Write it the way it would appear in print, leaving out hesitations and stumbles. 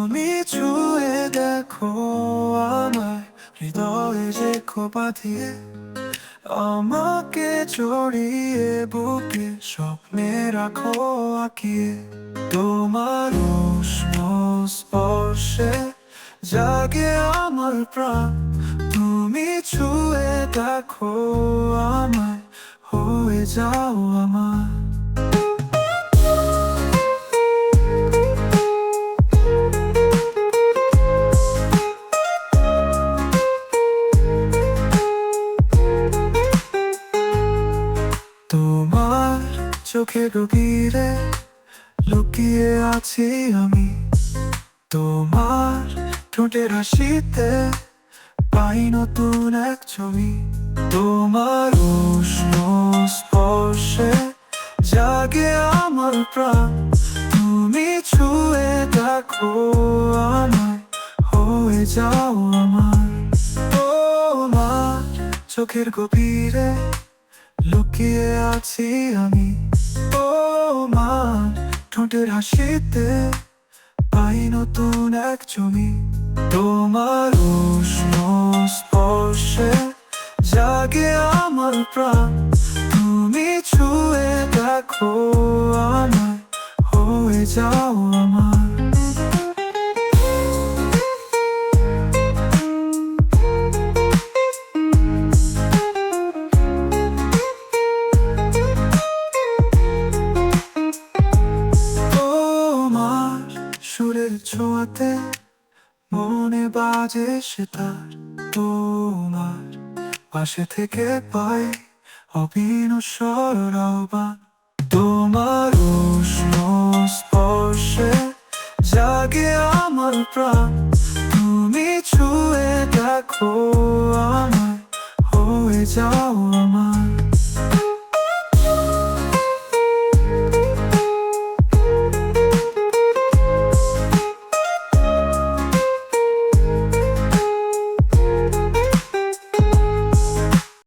তুমি ছুঁয়ে দেখো আমায়, হৃদয়ে যে খোপা দিয়ে আমাকে জড়িয়ে বুকে স্বপ্নে রাখো আঁকিয়ে। তোমার উষ্ণ স্পর্শে জাগে আমার প্রাণ, তুমি ছুঁয়ে দেখো আমায়, হয়ে যাও আমার। তোমার চোখে গভীরে লুকিয়ে আছি আমি, তোমার ঠোঁটের হাসিতে পাই নতুন এক ছবি। তোমার উষ্ণ স্পর্শে জাগে আমার প্রাণ, তুমি ছুঁয়ে দেখো আমায়, হয়ে যাও আমার। তোমার চোখের গভীরে লুকিয়ে আছি আমি, তোমার ঠোঁটের হাসিতে পাই নতুন এক ছবি। তোমার উষ্ণ স্পর্শে জাগে আমার প্রাণ, তুমি ছুঁয়ে দেখো আমায়, হয়ে যাও আমার। তোমার সুরের ছোঁয়াতে মনে বাজে সেতার, তোমার পাশে থেকে পাই অবিনশ্বর আহ্বান। তোমার উষ্ণ স্পর্শে জাগে আমার প্রাণ, তুমি ছুঁয়ে দেখো আমায়, হয়ে যাও